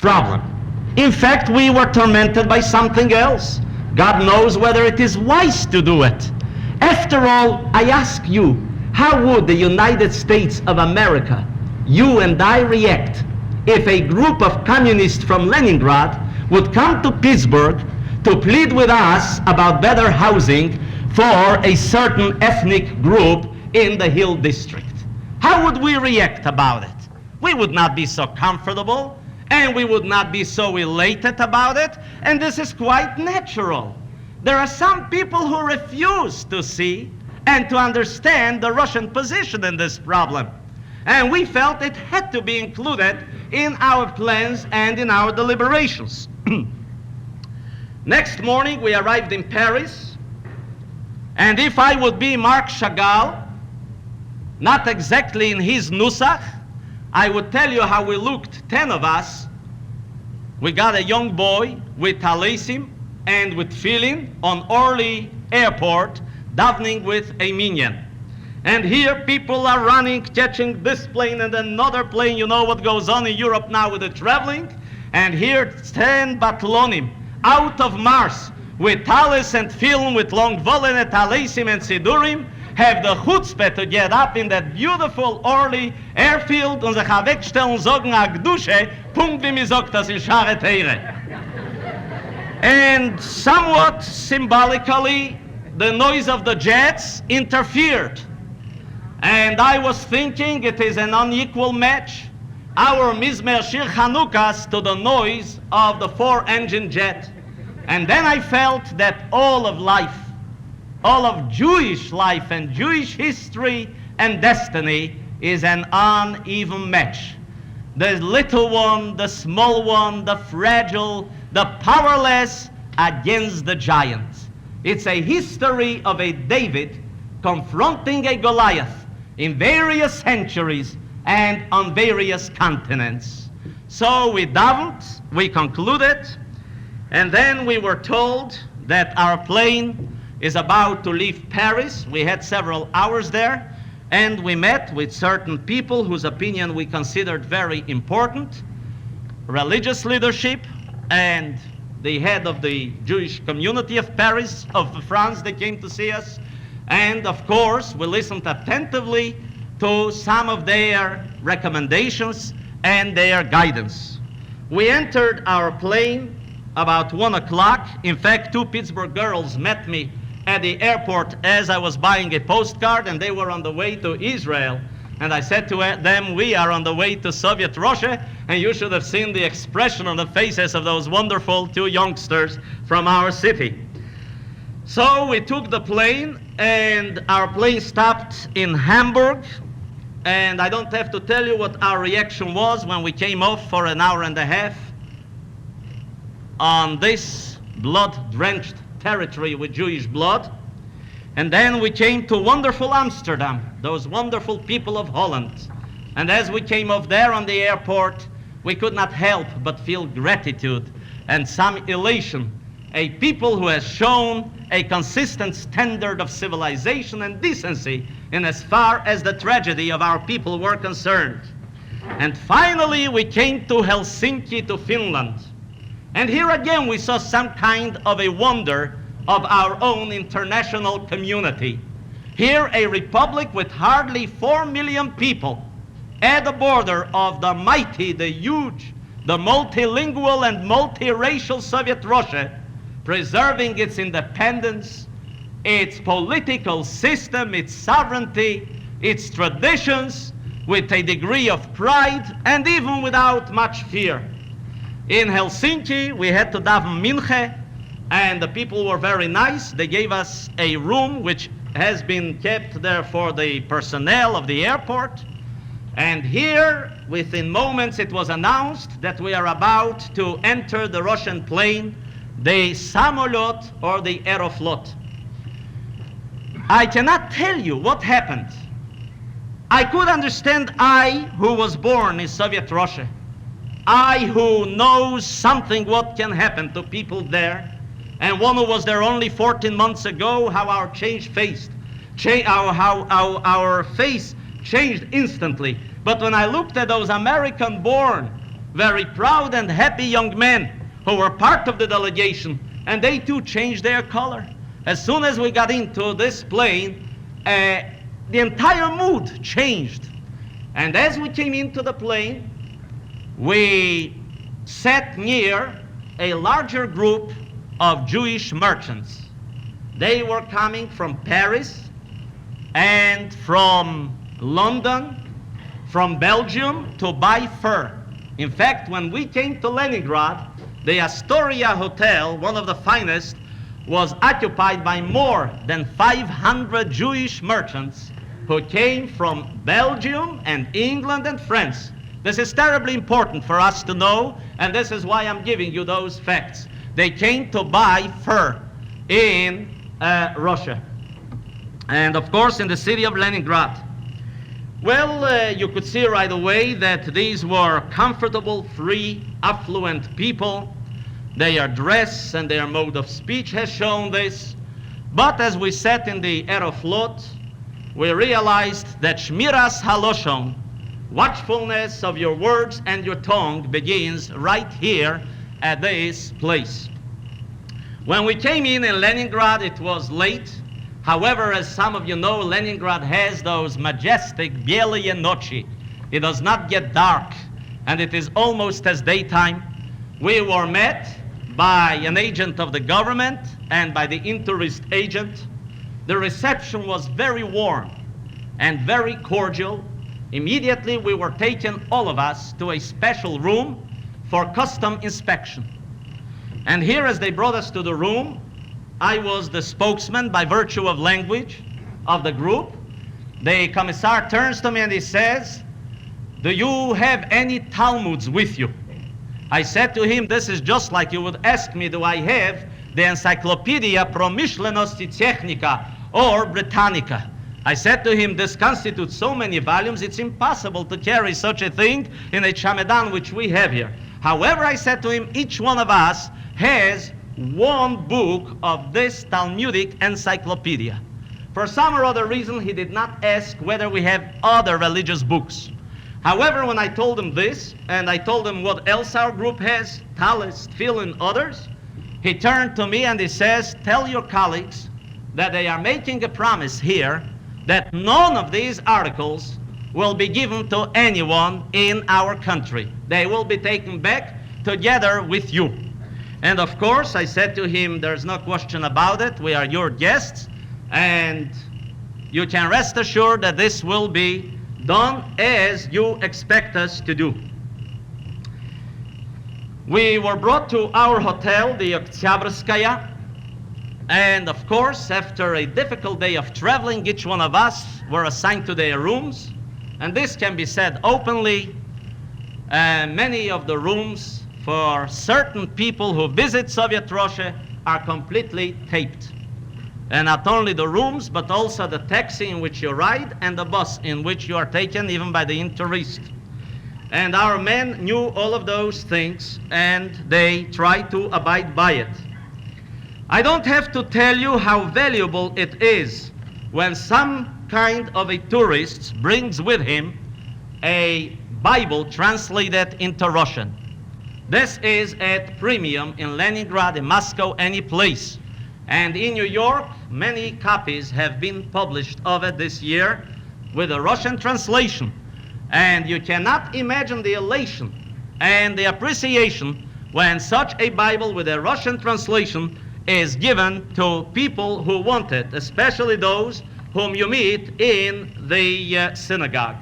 problem. In fact, we were tormented by something else. God knows whether it is wise to do it. After all, I ask you, how would the United States of America, you and I, react if a group of communists from Leningrad would come to Pittsburgh to plead with us about better housing for a certain ethnic group in the Hill District? How would we react about it? We would not be so comfortable, and we would not be so elated about it, and this is quite natural. There are some people who refuse to see and to understand the Russian position in this problem, and we felt it had to be included in our plans and in our deliberations. Next morning we arrived in Paris, and if I would be Marc Chagall, not exactly in his nusach, I would tell you how we looked, 10 of us. We got a young boy with talisim and with tefillin on Orly Airport, davening with a minyan. And here people are running, catching this plane and another plane. You know what goes on in Europe now with the traveling. And here 10 batlonim out of Mars with talis and tefillin, with long volen and talisim and sidurim, have the chutzpah to get up in that beautiful Orly airfield und sich wegstellen und sagen, Agdushe, Punkt wie mir sagt, das ist Schare Teire. And somewhat symbolically, the noise of the jets interfered. And I was thinking it is an unequal match. Our Mizmer Shir Chanukas to the noise of the 4-engine jet. And then I felt that all of life, all of Jewish life and Jewish history and destiny is an uneven match. The little one, the small one, the fragile, the powerless against the giant. It's a history of a David confronting a Goliath in various centuries and on various continents. So we davened, we concluded, and then we were told that our plane is about to leave Paris. We had several hours there, and we met with certain people whose opinion we considered very important, religious leadership, and the head of the Jewish community of Paris, of France, they came to see us. And of course, we listened attentively to some of their recommendations and their guidance. We entered our plane about 1 o'clock. In fact, 2 Pittsburgh girls met me at the airport as I was buying a postcard, and they were on the way to Israel. And I said to them, we are on the way to Soviet Russia, and you should have seen the expression on the faces of those wonderful 2 youngsters from our city. So we took the plane, and our plane stopped in Hamburg, and I don't have to tell you what our reaction was when we came off for an hour and a half on this blood-drenched territory with Jewish blood. And then we came to wonderful Amsterdam, those wonderful people of Holland. And as we came off there on the airport, we could not help but feel gratitude and some elation. A people who has shown a consistent standard of civilization and decency in as far as the tragedy of our people were concerned. And finally, we came to Helsinki, to Finland. And here again, we saw some kind of a wonder of our own international community. Here, a republic with hardly 4 million people at the border of the mighty, the huge, the multilingual and multiracial Soviet Russia, preserving its independence, its political system, its sovereignty, its traditions, with a degree of pride and even without much fear. In Helsinki, we had to daven minche, and the people were very nice. They gave us a room which has been kept there for the personnel of the airport. And here, within moments, it was announced that we are about to enter the Russian plane, the Samolyot or the Aeroflot. I cannot tell you what happened. I could understand, I who was born in Soviet Russia, I who knows something what can happen to people there, and one who was there only 14 months ago, how our our face changed instantly. But when I looked at those American-born very proud and happy young men who were part of the delegation, and they too changed their color. As soon as we got into this plane, the entire mood changed. And as we came into the plane, we sat near a larger group of Jewish merchants. They were coming from Paris and from London, from Belgium, to buy fur. In fact, when we came to Leningrad, the Astoria Hotel, one of the finest, was occupied by more than 500 Jewish merchants who came from Belgium and England and France. This is terribly important for us to know, and this is why I'm giving you those facts. They came to buy fur in Russia, and of course in the city of Leningrad. Well, you could see right away that these were comfortable, free, affluent people. Their dress and their mode of speech has shown this. But as we sat in the Aeroflot, we realized that Shmiras Haloshon, watchfulness of your words and your tongue, begins right here at this place. When we came in Leningrad, it was late. However, as some of you know, Leningrad has those majestic Bieleye Nochi. It does not get dark, and it is almost as daytime. We were met by an agent of the government and by the interest agent. The reception was very warm and very cordial. Immediately we were taken, all of us, to a special room for custom inspection. And here, as they brought us to the room, I was the spokesman by virtue of language of the group. The commissar turns to me and he says, "Do you have any Talmuds with you?" I said to him, this is just like you would ask me, do I have the Encyclopedia Promyshlenosti Technica or Britannica? I said to him, this constitutes so many volumes, it's impossible to carry such a thing in a chamedan which we have here. However, I said to him, each one of us has one book of this Talmudic encyclopedia. For some or other reason, he did not ask whether we have other religious books. However, when I told him this, and I told him what else our group has, Talis, Tfilin, others, he turned to me and he says, tell your colleagues that they are making a promise here that none of these articles will be given to anyone in our country. They will be taken back together with you. And of course, I said to him, there's no question about it. We are your guests, and you can rest assured that this will be done as you expect us to do. We were brought to our hotel, the Oktyabrskaya, and of course, after a difficult day of traveling, each one of us were assigned to their rooms, and this can be said openly. Many of the rooms for certain people who visit Soviet Russia are completely taped. And not only the rooms, but also the taxi in which you ride and the bus in which you are taken, even by the interest. And our men knew all of those things, and they tried to abide by it. I don't have to tell you how valuable it is when some kind of a tourist brings with him a Bible translated into Russian. This is at premium in Leningrad, in Moscow, any place. And in New York, many copies have been published of it this year with a Russian translation. And you cannot imagine the elation and the appreciation when such a Bible with a Russian translation is given to people who want it, especially those whom you meet in the synagogue.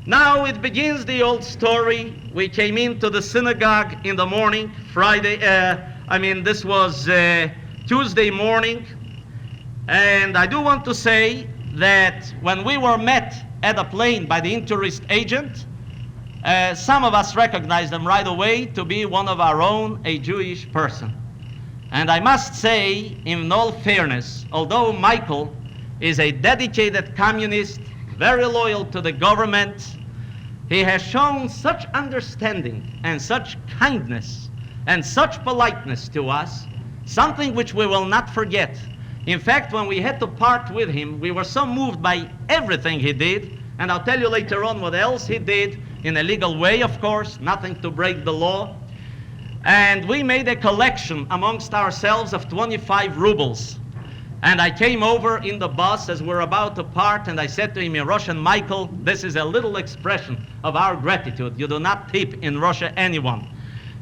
Now it begins the old story. We came into the synagogue in the morning, this was Tuesday morning. And I do want to say that when we were met at the plane by the interest agent, some of us recognized them right away to be one of our own, a Jewish person. And I must say, in all fairness, although Michael is a dedicated communist, very loyal to the government, he has shown such understanding and such kindness and such politeness to us, something which we will not forget. In fact, when we had to part with him, we were so moved by everything he did, and I'll tell you later on what else he did, in a legal way, of course, nothing to break the law. And we made a collection amongst ourselves of 25 rubles. And I came over in the bus as we're about to part, and I said to him in Russian, Michael, this is a little expression of our gratitude. You do not tip in Russia anyone.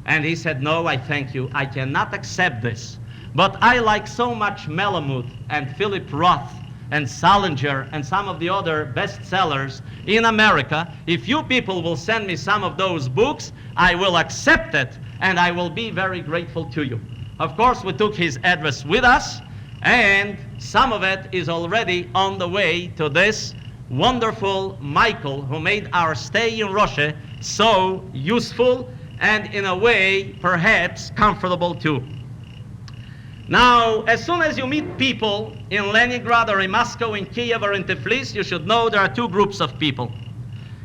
And he said, no, I thank you. I cannot accept this. But I like so much Malamud and Philip Roth and Salinger and some of the other bestsellers in America. If you people will send me some of those books, I will accept it, and I will be very grateful to you. Of course, we took his address with us, and some of it is already on the way to this wonderful Michael, who made our stay in Russia so useful and in a way perhaps comfortable too. Now, as soon as you meet people in Leningrad or in Moscow, in Kiev or in Tiflis, you should know there are two groups of people,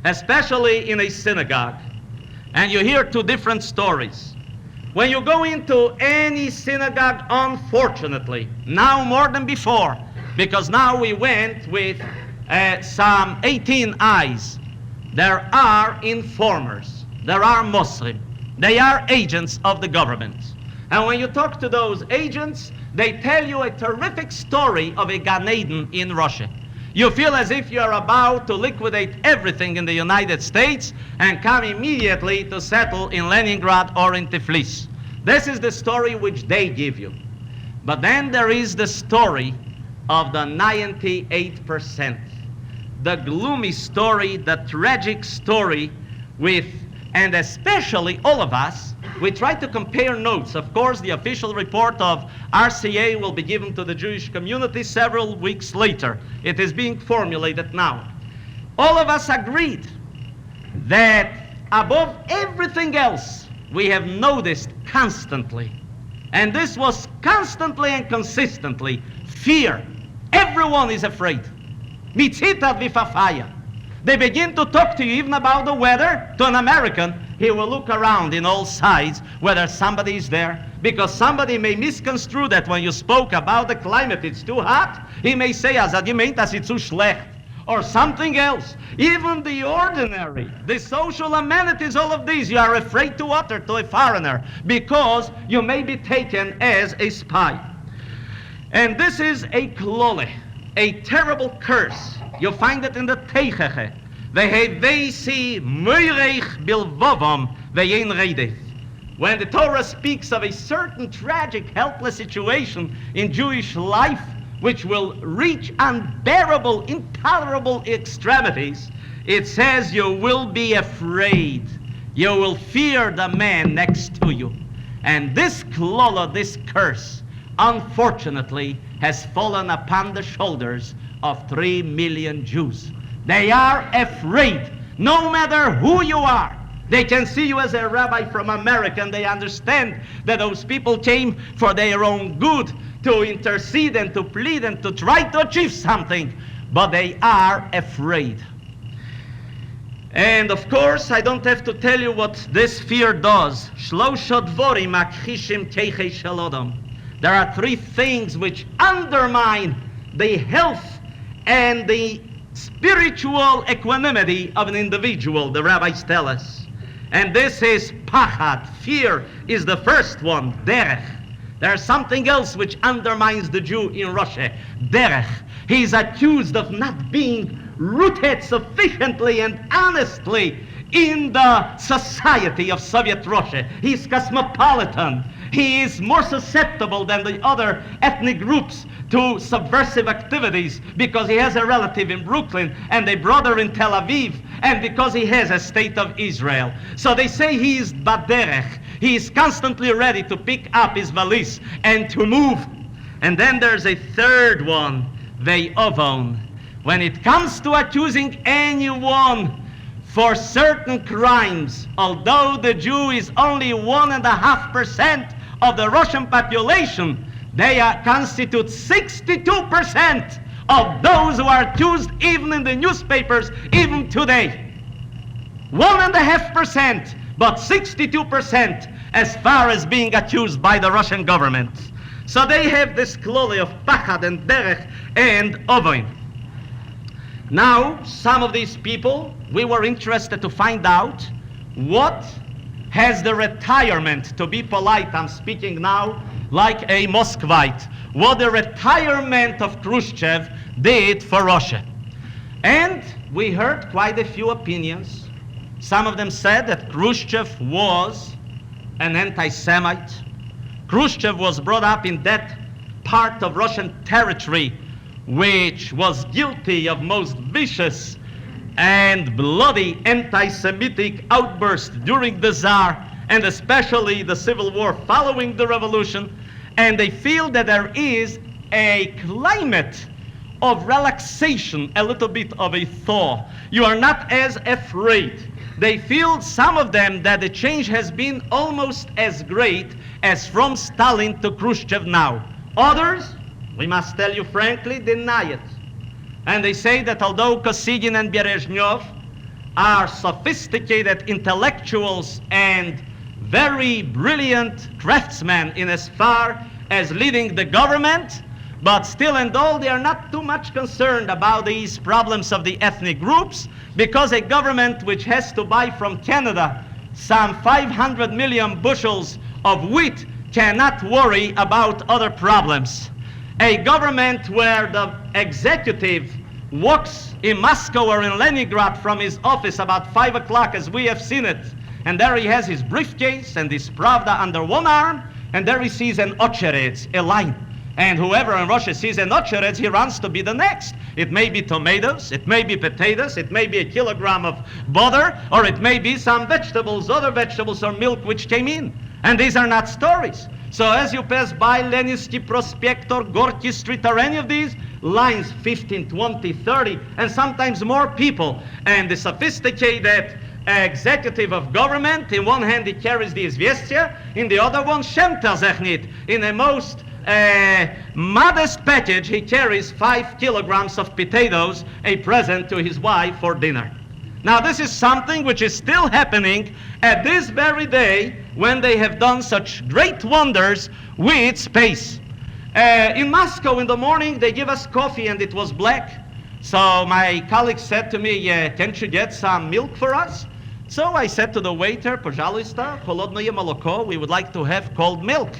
especially in a synagogue. And you hear two different stories. When you go into any synagogue, unfortunately, now more than before, because now we went with some 18 eyes, there are informers, there are Muslims, they are agents of the government. And when you talk to those agents, they tell you a terrific story of a Gan Eden in Russia. You feel as if you are about to liquidate everything in the United States and come immediately to settle in Leningrad or in Tiflis. This is the story which they give you. But then there is the story of the 98%. The gloomy story, the tragic story with, and especially all of us, we try to compare notes. Of course, the official report of RCA will be given to the Jewish community several weeks later. It is being formulated now. All of us agreed that above everything else, we have noticed constantly, and this was constantly and consistently, fear. Everyone is afraid. Mitzitat v'fafaya. They begin to talk to you even about the weather. To an American, he will look around in all sides whether somebody is there, because somebody may misconstrue that when you spoke about the climate, it's too hot. He may say, also die meint, dass it's zu schlecht, or something else. Even the ordinary, the social amenities, all of these, you are afraid to utter to a foreigner because you may be taken as a spy. And this is a klole, a terrible curse. You find it in the Teicheche. Vehevesi moirech bilvovom ve'yen redef. When the Torah speaks of a certain tragic, helpless situation in Jewish life, which will reach unbearable, intolerable extremities, it says you will be afraid. You will fear the man next to you. And this klola, this curse, unfortunately, has fallen upon the shoulders of 3 million Jews. They are afraid, no matter who you are. They can see you as a rabbi from America, and they understand that those people came for their own good, to intercede and to plead and to try to achieve something, but they are afraid. And of course, I don't have to tell you what this fear does. There are three things which undermine the health and the spiritual equanimity of an individual, the rabbis tell us. And this is pachad, fear is the first one, derech. There's something else which undermines the Jew in Russia, derech. He is accused of not being rooted sufficiently and honestly in the society of Soviet Russia. He's cosmopolitan. He is more susceptible than the other ethnic groups to subversive activities because he has a relative in Brooklyn and a brother in Tel Aviv, and because he has a state of Israel. So they say he is baderech. He is constantly ready to pick up his valise and to move. And then there's a third one, ve'ovon. When it comes to accusing anyone for certain crimes, although the Jew is only 1.5% of the Russian population, they constitute 62% of those who are accused, even in the newspapers, even today. 1.5%, but 62% as far as being accused by the Russian government. So they have this klole of pachad and derech and ovoin. Now, some of these people, we were interested to find out what has the retirement, to be polite, I'm speaking now like a Muscovite, what the retirement of Khrushchev did for Russia. And we heard quite a few opinions. Some of them said that Khrushchev was an anti-Semite. Khrushchev was brought up in that part of Russian territory which was guilty of most vicious and bloody anti-Semitic outbursts during the Tsar, and especially the civil war following the revolution. And they feel that there is a climate of relaxation, a little bit of a thaw. You are not as afraid. They feel, some of them, that the change has been almost as great as from Stalin to Khrushchev now. Others, we must tell you frankly, deny it. And they say that although Kosygin and Berezhnyov are sophisticated intellectuals and very brilliant craftsmen in as far as leading the government, but still and all they are not too much concerned about these problems of the ethnic groups, because a government which has to buy from Canada some 500 million bushels of wheat cannot worry about other problems. A government where the executive walks in Moscow or in Leningrad from his office about 5 o'clock, as we have seen it, and there he has his briefcase and his Pravda under one arm, and there he sees an ocherez, a line. And whoever in Russia sees an ocherez, he runs to be the next. It may be tomatoes, it may be potatoes, it may be a kilogram of butter, or it may be some vegetables, other vegetables or milk which came in. And these are not stories. So as you pass by Leninsky Prospect or Gorky Street or any of these, lines 15, 20, 30, and sometimes more people. And the sophisticated executive of government, in one hand he carries the Izvestia, in the other one, schämt sich nicht. In a most modest package, he carries 5 kilograms of potatoes, a present to his wife for dinner. Now this is something which is still happening at this very day, when they have done such great wonders with space. In Moscow in the morning they give us coffee and it was black. So my colleague said to me, can't you get some milk for us? So I said to the waiter, пожалуйста, холодное молоко, we would like to have cold milk.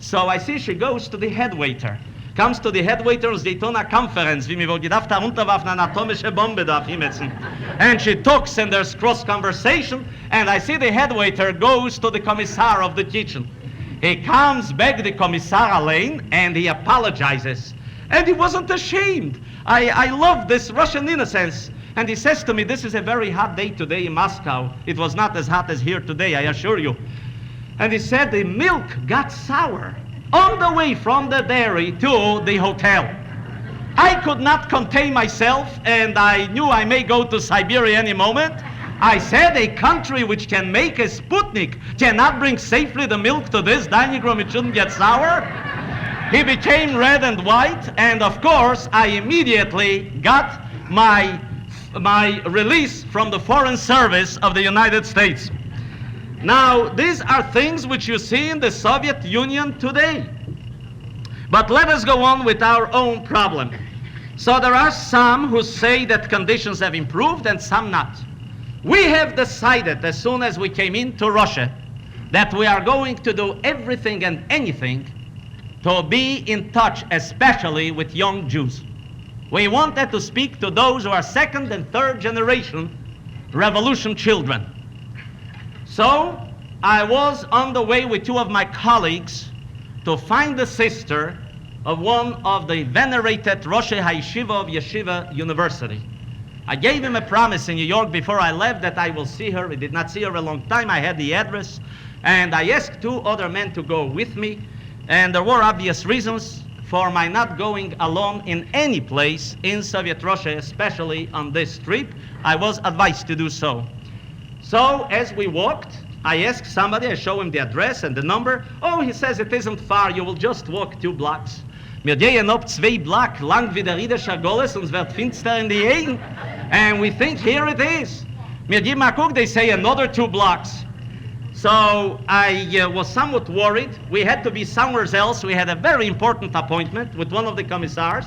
So I see she goes to the head waiter. Comes to the head waiter und sie tun a conference, wie mir wohl gedacht a runterwerfen eine atomische Bombe da himetzen. And she talks and there's cross conversation, and I see the head waiter goes to the commissar of the kitchen. He comes back the commissar lane and he apologizes. And he wasn't ashamed. I love this Russian innocence. And he says to me, this is a very hot day today in Moscow. It was not as hot as here today, I assure you. And he said the milk got sour on the way from the dairy to the hotel. I could not contain myself, and I knew I may go to Siberia any moment. I said, a country which can make a Sputnik cannot bring safely the milk to this dining room, it shouldn't get sour. He became red and white, and of course I immediately got my release from the Foreign Service of the United States. Now, these are things which you see in the Soviet Union today. But let us go on with our own problem. So there are some who say that conditions have improved and some not. We have decided as soon as we came into Russia that we are going to do everything and anything to be in touch, especially with young Jews. We wanted to speak to those who are second and third generation revolution children. So I was on the way with 2 of my colleagues to find the sister of one of the venerated Roshei HaYeshiva of Yeshiva University. I gave him a promise in New York before I left that I will see her. We did not see her a long time. I had the address. And I asked 2 other men to go with me. And there were obvious reasons for my not going alone in any place in Soviet Russia, especially on this trip. I was advised to do so. So as we walked, I asked somebody, I show him the address and the number. Oh, he says it isn't far, you will just walk 2 blocks. Wir gehen up 2 blocks lang wie der Riedischer Goles, uns wird finster in die Gegend. And we think here it is. Wir geben a guck, they say another 2 blocks. So I was somewhat worried. We had to be somewhere else. We had a very important appointment with one of the commissars.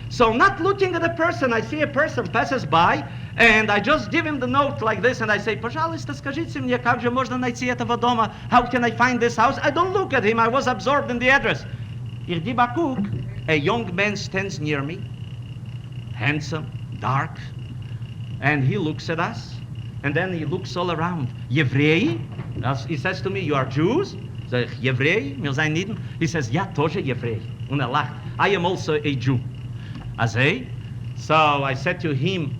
So not looking at a person, I see a person passes by, and I just give him the note like this, and I say, пожалуйста, скажите мне, как же можно найти этого дома? How can I find this house? I don't look at him, I was absorbed in the address. A young man stands near me, handsome, dark, and he looks at us, and then he looks all around. Евреи? He says to me, you are Jews? Zeg, Jewry? Wir zijn Nieden? He says, ja, тоже Jewry. Und lacht. I am also a Jew. I say, so I said to him,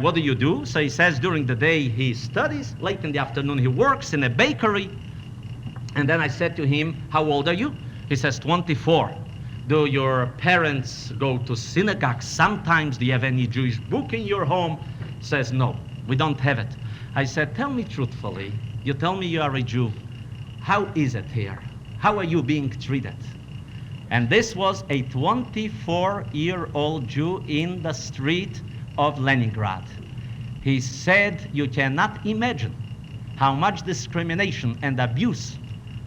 what do you do? So he says during the day he studies, late in the afternoon he works in a bakery. And then I said to him, how old are you? He says, 24. Do your parents go to synagogue sometimes? Do you have any Jewish book in your home? He says, no, we don't have it. I said, tell me truthfully, you tell me you are a Jew. How is it here? How are you being treated? And this was a 24-year-old Jew in the street of Leningrad. He said, you cannot imagine how much discrimination and abuse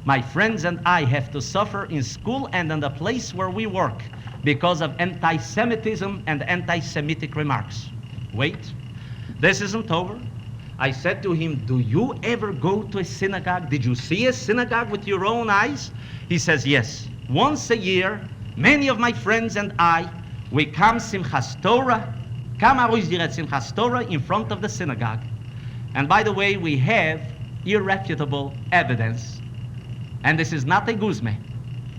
my friends and I have to suffer in school and in the place where we work because of anti-Semitism and anti-Semitic remarks. Wait, this isn't over. I said to him, do you ever go to a synagogue? Did you see a synagogue with your own eyes? He says, yes. Once a year, many of my friends and I, we come Simchas Torah in front of the synagogue. And by the way, we have irrefutable evidence. And this is not a guzme.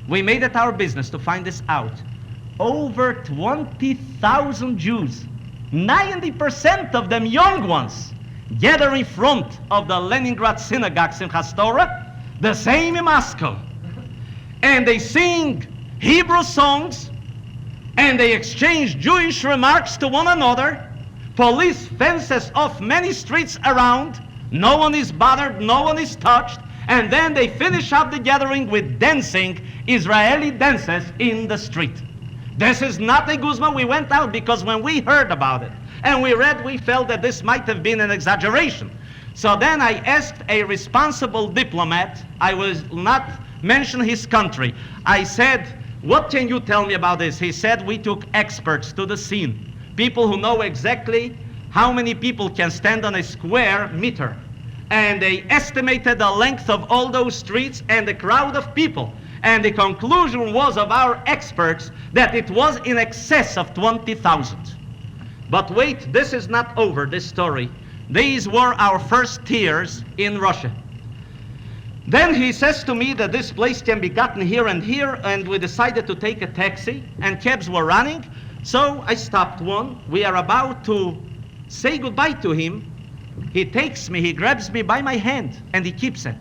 We made it our business to find this out. Over 20,000 Jews, 90% of them young ones, gather in front of the Leningrad synagogue Simchas Torah, the same in Moscow. And they sing Hebrew songs, and they exchange Jewish remarks to one another. Police fences off many streets around. No one is bothered, no one is touched. And then they finish up the gathering with dancing Israeli dances in the street. This is not a guzma. We went out because when we heard about it and we read, we felt that this might have been an exaggeration. So then I asked a responsible diplomat, I will not mention his country. I said, what can you tell me about this? He said, we took experts to the scene, people who know exactly how many people can stand on a square meter. And they estimated the length of all those streets and the crowd of people. And the conclusion was of our experts that it was in excess of 20,000. But wait, this is not over, this story. These were our first tears in Russia. Then he says to me that this place can be gotten here, and we decided to take a taxi, and cabs were running. So I stopped one. We are about to say goodbye to him. He takes me, he grabs me by my hand, and he keeps it.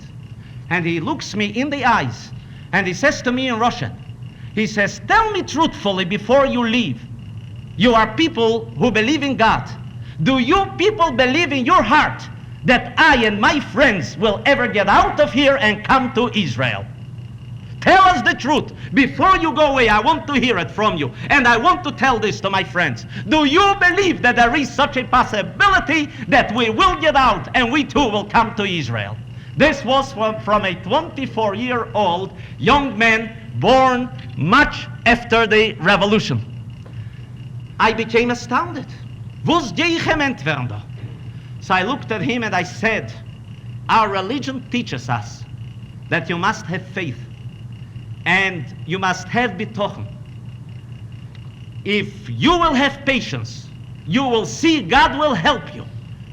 And he looks me in the eyes, and he says to me in Russian, he says, tell me truthfully before you leave. You are people who believe in God. Do you people believe in your heart that I and my friends will ever get out of here and come to Israel? Tell us the truth. Before you go away, I want to hear it from you. And I want to tell this to my friends. Do you believe that there is such a possibility that we will get out and we too will come to Israel? This was from a 24-year-old young man born much after the revolution. I became astounded. So I looked at him and I said, our religion teaches us that you must have faith. And you must have bitochen. If you will have patience, you will see God will help you.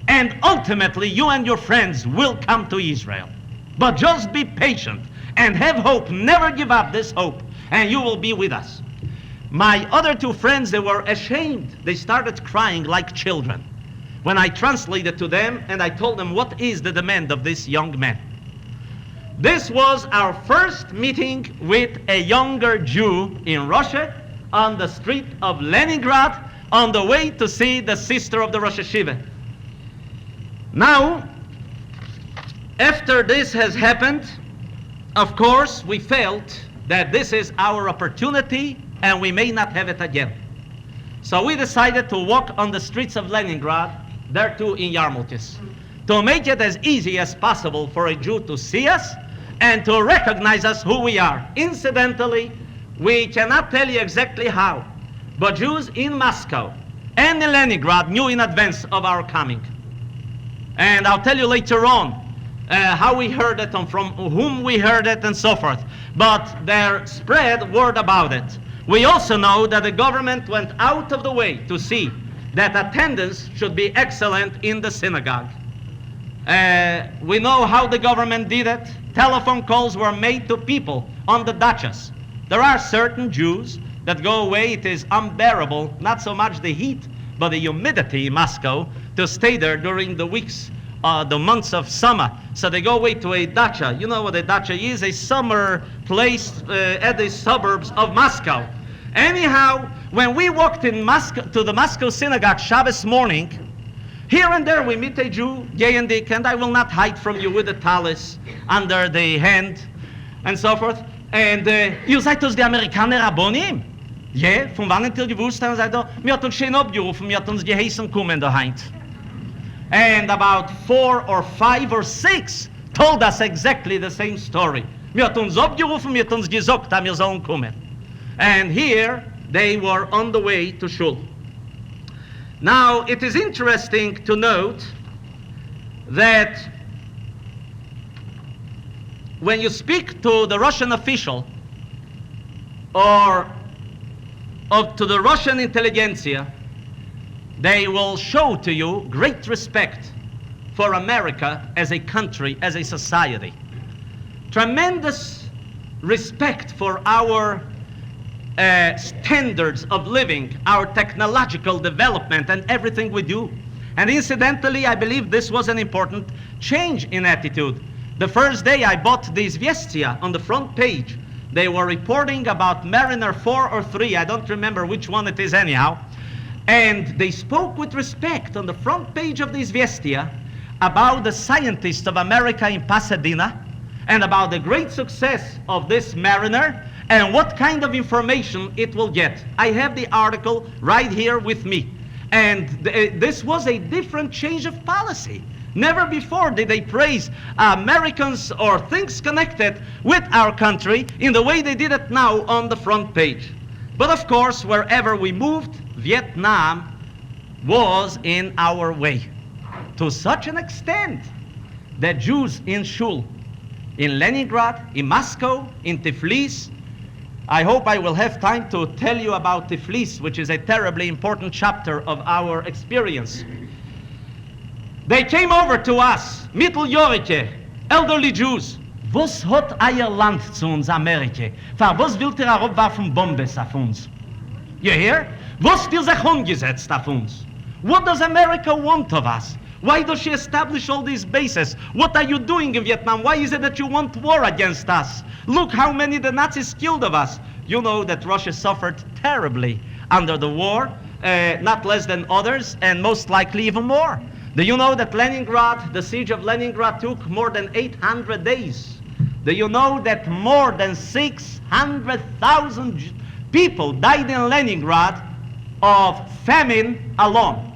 And ultimately, you and your friends will come to Israel. But just be patient and have hope. Never give up this hope, and you will be with us. My other two friends, they were ashamed. They started crying like children when I translated to them, and I told them, what is the demand of this young man? This was our first meeting with a younger Jew in Russia on the street of Leningrad on the way to see the sister of the Rosh Hashiva. Now, after this has happened, of course, we felt that this is our opportunity and we may not have it again. So we decided to walk on the streets of Leningrad, there too in Yarmulkes, to make it as easy as possible for a Jew to see us and to recognize us who we are. Incidentally, we cannot tell you exactly how, But Jews in Moscow and in Leningrad knew in advance of our coming. And I'll tell you later on how we heard it and from whom we heard it and so forth. But there spread word about it. We also know that the government went out of the way to see that attendance should be excellent in the synagogue. We know how the government did it. Telephone calls were made to people on the dachas. There are certain Jews that go away. It is unbearable, not so much the heat, but the humidity in Moscow, to stay there during the weeks, the months of summer. So they go away to a dacha. You know what a dacha is? A summer place at the suburbs of Moscow. Anyhow, when we walked in Moscow to the Moscow synagogue Shabbos morning, here and there we meet a Jew, gay and dick, and I will not hide from you with the tallis under the hand and so forth. And ihr seid uns die Amerikaner Abonnim? Ja, von wann habt ihr gewusst? Und sagt er, mir hat uns schön abgerufen, mir hat uns geheißen kommen daheim. And about 4 or 5 or 6 told us exactly the same story. Mir hat uns abgerufen, mir hat uns gesagt, dass wir sollen kommen. And here they were on the way to Shul. Now, it is interesting to note that when you speak to the Russian official or to the Russian intelligentsia, they will show to you great respect for America as a country, as a society. Tremendous respect for our standards of living, our technological development and everything we do. And incidentally, I believe this was an important change in attitude. The first day I bought the Izviestia on the front page, they were reporting about Mariner 4 or 3, I don't remember which one it is anyhow, and they spoke with respect on the front page of the Izviestia about the scientists of America in Pasadena and about the great success of this Mariner and what kind of information it will get. I have the article right here with me. And this was a different change of policy. Never before did they praise Americans or things connected with our country in the way they did it now on the front page. But of course, wherever we moved, Vietnam was in our way. To such an extent that Jews in Shul, in Leningrad, in Moscow, in Tiflis, I hope I will have time to tell you about Tiflis, which is a terribly important chapter of our experience. They came over to us, Mitteljährige, elderly Jews. Was hat euer Land zu uns, Amerika? Für was wollt ihr herabwerfen Bombes auf uns? You hear? Was will sich umgesetzt auf uns? What does America want of us? Why does she establish all these bases? What are you doing in Vietnam? Why is it that you want war against us? Look how many the Nazis killed of us. You know that Russia suffered terribly under the war, not less than others, and most likely even more. Do you know that Leningrad, the siege of Leningrad took more than 800 days? Do you know that more than 600,000 people died in Leningrad of famine alone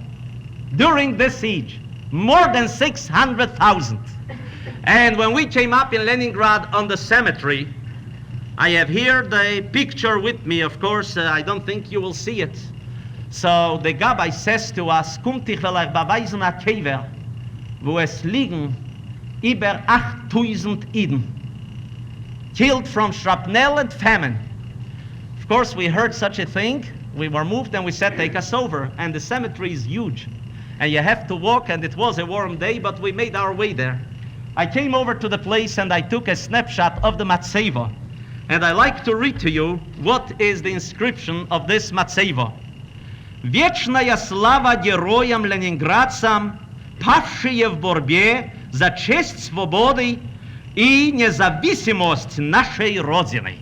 during this siege? More than 600,000. And when we came up in Leningrad on the cemetery, I have here the picture with me, of course, I don't think you will see it. So the Gabbai says to us, kommt ich will euch beweisen a Kever, wo es liegen über 8,000 Iden, killed from shrapnel and famine. Of course, we heard such a thing. We were moved and we said, take us over. And the cemetery is huge. And you have to walk, and it was a warm day, but we made our way there. I came over to the place and I took a snapshot of the Matseva. And I like to read to you what is the inscription of this Matseva. Вечная слава героям ленинградцам, павшие в борьбе за честь свободы и независимость нашей Родины.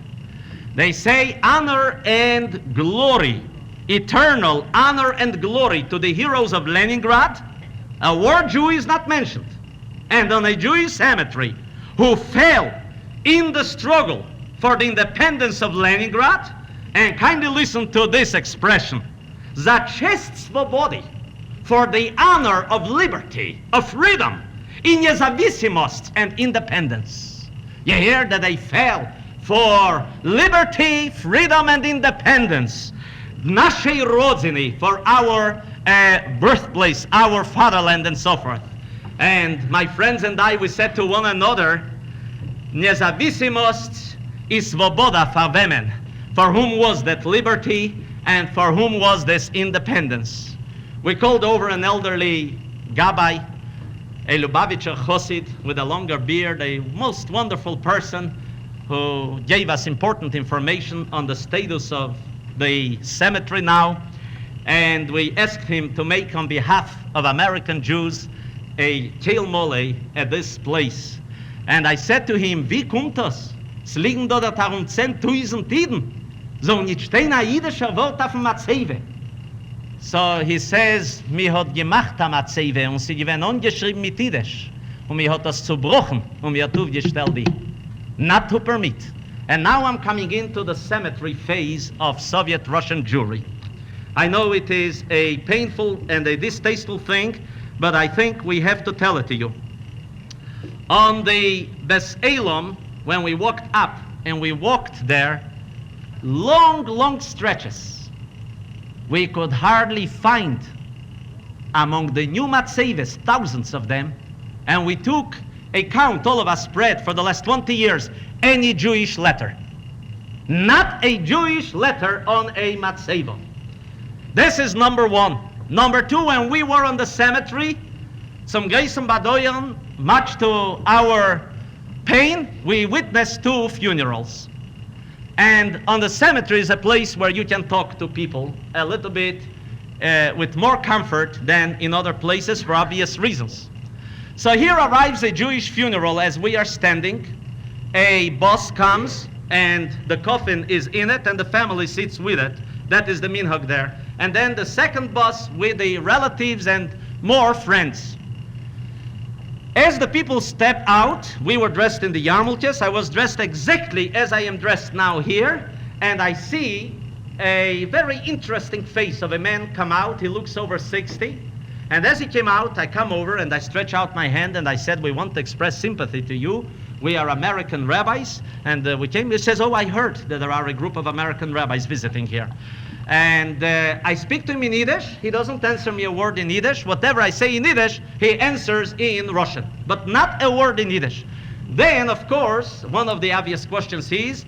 They say honor and glory, eternal honor and glory to the heroes of Leningrad. A war Jew is not mentioned. And on a Jewish cemetery who fell in the struggle for the independence of Leningrad. And kindly listen to this expression. За честь свободы, for the honor of liberty, of freedom, и независимость and independence. You hear that they fell for liberty, freedom, and independence. naszej rodziny, for our birthplace, our fatherland, and so forth. And my friends and I, we said to one another, Niezawisimość I swoboda for women. For whom was that liberty, and for whom was this independence? We called over an elderly Gabbai, a Lubavitcher Chosid with a longer beard, a most wonderful person who gave us important information on the status of the cemetery now. And we asked him to make, on behalf of American Jews, a Keil Mole at this place. And I said to him, wie kommt das? Es liegen dort 10.000 Tiden. So nicht stehen ein jüdischer Wort auf dem Matzeve. So he says, mir hat gemacht am Matzeve und sie gewesen ungeschrieben mit Jiddisch. Und mir hat das zerbrochen und mir hat aufgestellt die. Not to permit. And now I'm coming into the cemetery phase of Soviet Russian Jewry. I know it is a painful and a distasteful thing, but I think we have to tell it to you. On the Bes Elam, when we walked up and we walked there, long stretches, we could hardly find among the new matzeves, thousands of them, and we took a count, all of us spread for the last 20 years, any Jewish letter. Not a Jewish letter on a matzeva. This is number one. Number two, when we were on the cemetery, some Geisem Badoyan, much to our pain, we witnessed 2 funerals. And on the cemetery is a place where you can talk to people a little bit with more comfort than in other places for obvious reasons. So here arrives a Jewish funeral as we are standing. A bus comes and the coffin is in it and the family sits with it. That is the minhag there. And then the second bus with the relatives and more friends. As the people step out, we were dressed in the yarmulkes. I was dressed exactly as I am dressed now here. And I see a very interesting face of a man come out. He looks over 60. And as he came out, I come over and I stretch out my hand and I said, we want to express sympathy to you. We are American rabbis. And we came, he says, oh, I heard that there are a group of American rabbis visiting here. And I speak to him in Yiddish. He doesn't answer me a word in Yiddish. Whatever I say in Yiddish, he answers in Russian, but not a word in Yiddish. Then, of course, one of the obvious questions is,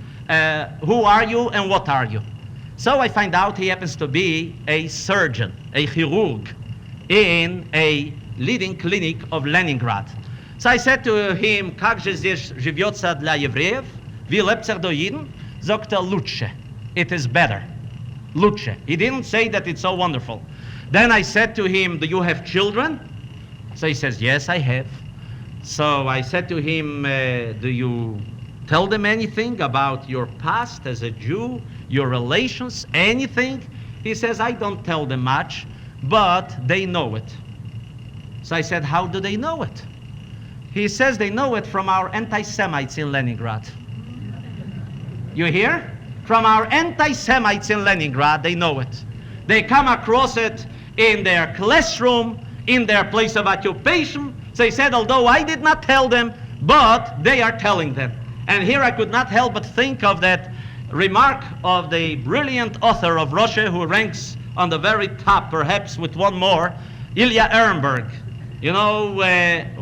who are you and what are you? So I find out he happens to be a surgeon, a chirurg, in a leading clinic of Leningrad. So I said to him, как же здесь живется для евреев? Wie lebt sich do Jiden? Sagt лучше. It is better. Luce. He didn't say that it's so wonderful. Then I said to him, do you have children? So he says, yes, I have. So I said to him, do you tell them anything about your past as a Jew, your relations, anything? He says, I don't tell them much, but they know it. So I said, how do they know it? He says they know it from our anti-Semites in Leningrad. You hear? From our anti-Semites in Leningrad, they know it. They come across it in their classroom, in their place of occupation. So he said, although I did not tell them, but they are telling them. And here I could not help but think of that remark of the brilliant author of Russia who ranks on the very top, perhaps with one more, Ilya Ehrenberg. You know,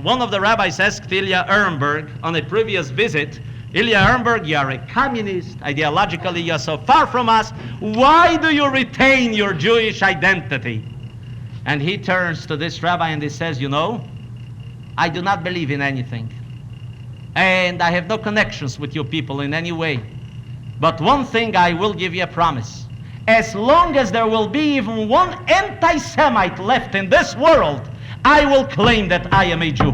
one of the rabbis asked Ilya Ehrenberg on a previous visit, Ilya Ehrenberg, you are a communist. Ideologically, you are so far from us. Why do you retain your Jewish identity? And he turns to this rabbi and he says, you know, I do not believe in anything. And I have no connections with you people in any way. But one thing I will give you a promise. As long as there will be even one anti-Semite left in this world, I will claim that I am a Jew.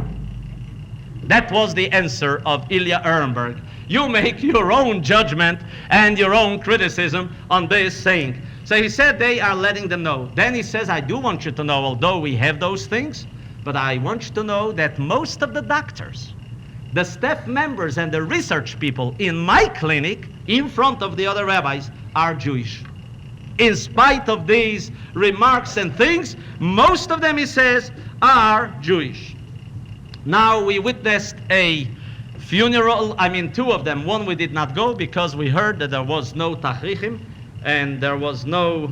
That was the answer of Ilya Ehrenberg. You make your own judgment and your own criticism on this saying. So he said they are letting them know. Then he says, I do want you to know, although we have those things, but I want you to know that most of the doctors, the staff members and the research people in my clinic, in front of the other rabbis, are Jewish. In spite of these remarks and things, most of them, he says, are Jewish. Now we witnessed a funeral, 2 of them. One we did not go because we heard that there was no tachrichim. and there was no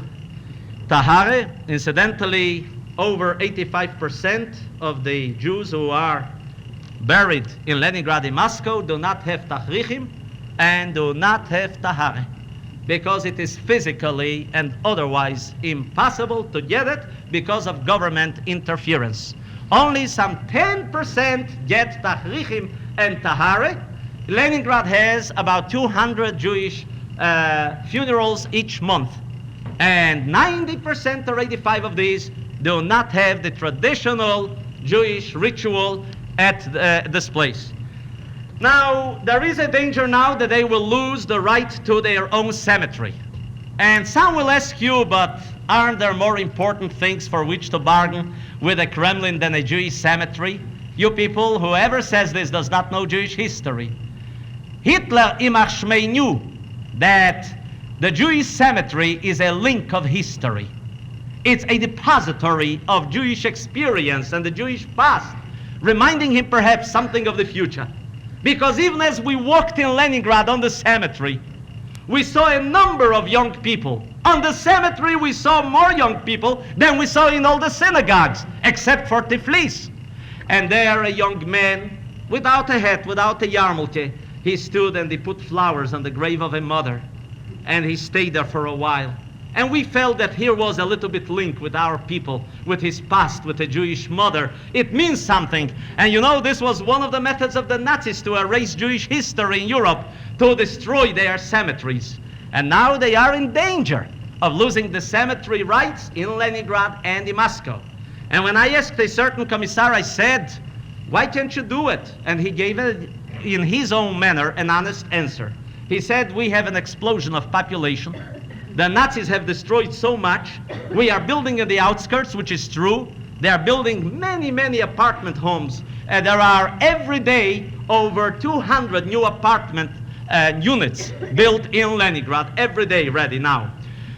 tahare. Incidentally, over 85% of the Jews who are buried in Leningrad and Moscow do not have tachrichim and do not have tahare, because it is physically and otherwise impossible to get it because of government interference. Only some 10% get tachrichim and tahare. Leningrad has about 200 Jewish funerals each month, and 90% or 85 of these do not have the traditional Jewish ritual at this place. Now, there is a danger now that they will lose the right to their own cemetery. And some will ask you, but aren't there more important things for which to bargain with the Kremlin than a Jewish cemetery? You people, whoever says this does not know Jewish history. Hitler, Imach Shmei, knew that the Jewish cemetery is a link of history. It's a depository of Jewish experience and the Jewish past, reminding him perhaps something of the future. Because even as we walked in Leningrad on the cemetery, we saw a number of young people. On the cemetery we saw more young people than we saw in all the synagogues, except for Tiflis. And there a young man, without a hat, without a yarmulke, he stood and he put flowers on the grave of a mother. And he stayed there for a while. And we felt that here was a little bit linked with our people, with his past, with a Jewish mother. It means something. And you know, this was one of the methods of the Nazis to erase Jewish history in Europe, to destroy their cemeteries. And now they are in danger of losing the cemetery rights in Leningrad and in Moscow. And when I asked a certain commissar, I said, why can't you do it? And he gave it in his own manner an honest answer. He said, we have an explosion of population. The Nazis have destroyed so much. We are building in the outskirts, which is true. They are building many, many apartment homes. And there are every day over 200 new apartment units built in Leningrad, every day ready now.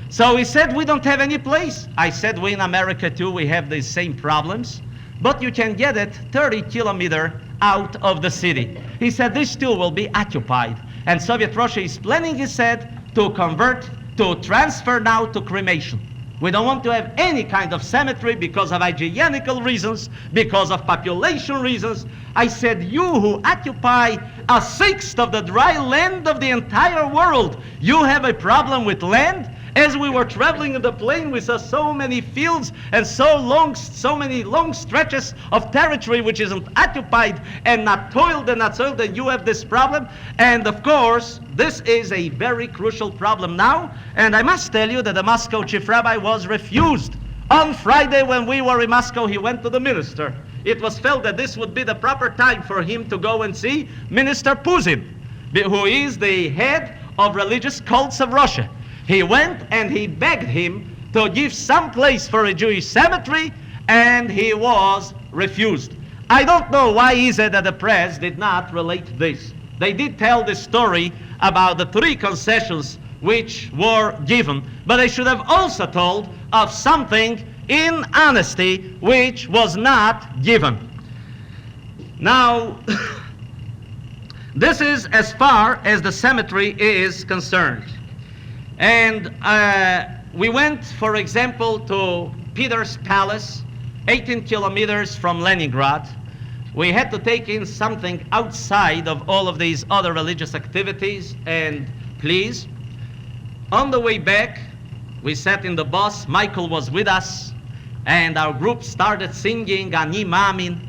So he said, we don't have any place. I said, we in America too, we have the same problems, but you can get it 30 kilometers out of the city. He said, this too will be occupied. And Soviet Russia is planning, he said, to transfer now to cremation. We don't want to have any kind of cemetery because of hygienical reasons, because of population reasons. I said, you who occupy a sixth of the dry land of the entire world, you have a problem with land? As we were traveling in the plane, we saw so many fields and so many long stretches of territory which isn't occupied and not toiled and not soiled, and you have this problem. And of course, this is a very crucial problem now. And I must tell you that the Moscow chief rabbi was refused. On Friday when we were in Moscow, he went to the minister. It was felt that this would be the proper time for him to go and see Minister Puzin, who is the head of religious cults of Russia. He went and he begged him to give some place for a Jewish cemetery, and he was refused. I don't know why is it that the press did not relate this. They did tell the story about the 3 concessions which were given, but they should have also told of something in honesty which was not given. Now, this is as far as the cemetery is concerned. And we went, for example, to Peter's Palace, 18 kilometers from Leningrad. We had to take in something outside of all of these other religious activities. And please, on the way back, we sat in the bus. Michael was with us, and our group started singing Ani Ma'amin,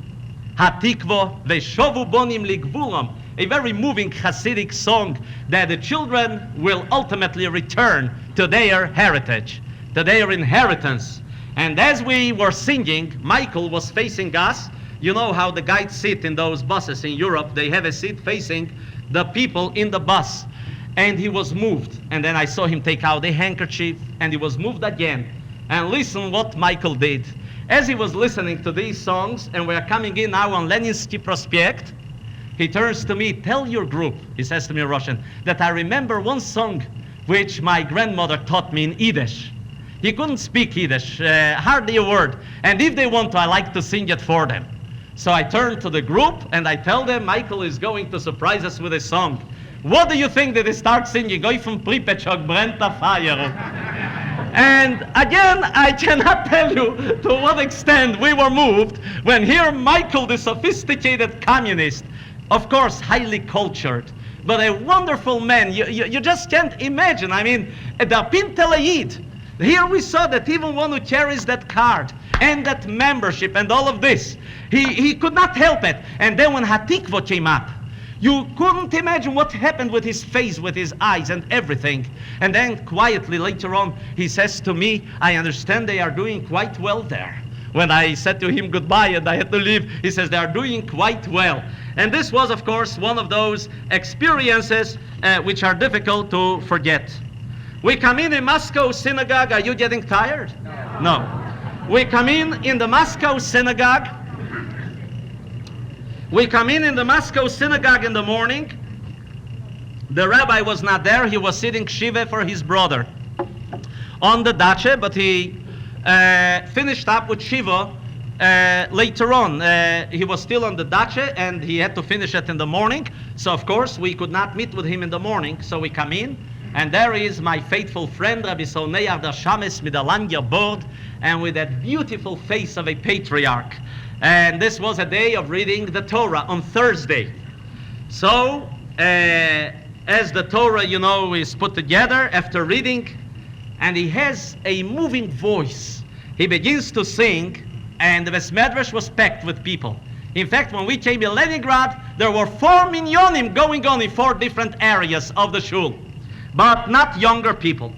Hatikvo, Veshovu Bonim Ligvulam, a very moving Hasidic song that the children will ultimately return to their heritage, to their inheritance. And as we were singing, Michael was facing us. You know how the guides sit in those buses in Europe. They have a seat facing the people in the bus. And he was moved. And then I saw him take out a handkerchief, and he was moved again. And listen what Michael did. As he was listening to these songs, and we're coming in now on Leninsky Prospect, he turns to me, tell your group, he says to me in Russian, that I remember one song which my grandmother taught me in Yiddish. He couldn't speak Yiddish, hardly a word. And if they want to, I like to sing it for them. So I turn to the group and I tell them Michael is going to surprise us with a song. What do you think that they start singing? Go from Pripyat, brennt a fire. And again, I cannot tell you to what extent we were moved when here Michael, the sophisticated communist, of course highly cultured, but a wonderful man. You just can't imagine. I mean, the Pintelayid. Here we saw that even one who carries that card and that membership and all of this, he could not help it. And then when Hatikva came up, you couldn't imagine what happened with his face, with his eyes and everything. And then quietly later on, he says to me, I understand they are doing quite well there. When I said to him goodbye and I had to leave, he says they are doing quite well. And this was, of course, one of those experiences which are difficult to forget. We come in Moscow synagogue. Are you getting tired? No. We come in the Moscow synagogue. We come in the Moscow synagogue in the morning. The rabbi was not there. He was sitting shiva for his brother on the dacha, but he finished up with shiva later on. He was still on the dacha and he had to finish it in the morning. So of course we could not meet with him in the morning. So we come in and there is my faithful friend Rabbi Soneyar der Shames with a langer board and with that beautiful face of a patriarch. And this was a day of reading the Torah on Thursday. So, as the Torah, you know, is put together after reading, and he has a moving voice. He begins to sing, and the Beis Medrash was packed with people. In fact, when we came in Leningrad, there were 4 minyanim going on in 4 different areas of the shul, but not younger people.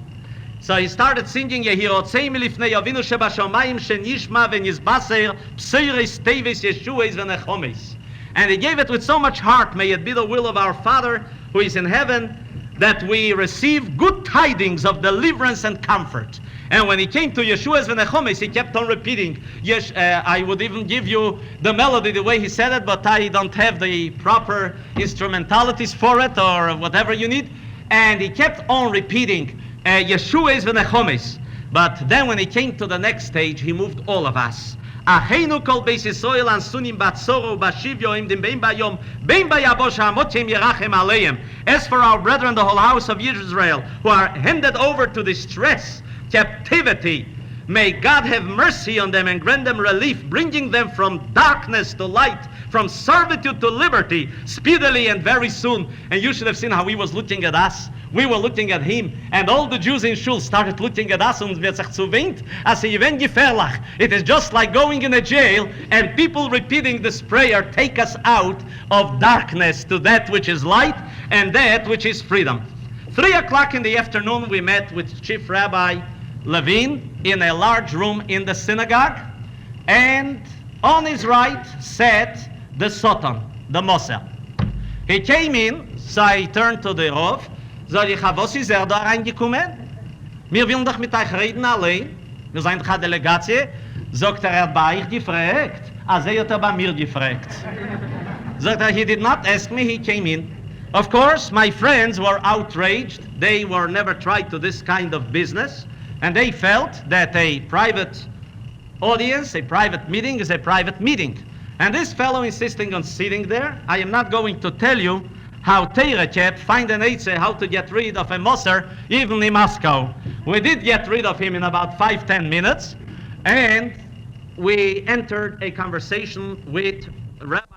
So he started singing, Yehirotzei milifnei Avinu shebashamayim shenishma v'nizbaser pseiris teves Yeshuas v'nechomes. And he gave it with so much heart, may it be the will of our Father who is in heaven, that we receive good tidings of deliverance and comfort. And when he came to Yeshuas v'nechomes, he kept on repeating, yes, I would even give you the melody the way he said it, but I don't have the proper instrumentalities for it or whatever you need. And he kept on repeating, Yeshuas v'nechomes. But then when he came to the next stage, he moved all of us. Acheinu kol beis Yisrael ansunim batzoro bashivyo im dim bein bayom bein bayabosh hamotim yerachem aleim. As for our brethren, the whole house of Israel, who are handed over to distress, captivity, may God have mercy on them and grant them relief, bringing them from darkness to light, from servitude to liberty, speedily and very soon. And you should have seen how he was looking at us. We were looking at him, and all the Jews in shul started looking at us, and wir sich zuwinkt, as he went gefährlich. It is just like going in a jail, and people repeating this prayer, take us out of darkness to that which is light, and that which is freedom. 3 o'clock in the afternoon, we met with Chief Rabbi Levine in a large room in the synagogue, and on his right sat the Sotan, the Moser. He came in, so I turned to the Rov. Sag ich, was ist da reingekommen? Wir wollen doch mit euch reden allein. Wir sind doch eine Delegatie. Sagt hat bei euch gefragt. Also hat bei mir gefragt. Sagt he did not ask me, he came in. Of course, my friends were outraged. They were never tried to this kind of business. And they felt that a private audience, a private meeting is a private meeting. And this fellow insisting on sitting there, I am not going to tell you how Teira kept find an eitzeh how to get rid of a Moser even in Moscow. We did get rid of him in about 5-10 minutes, and we entered a conversation with Rabbi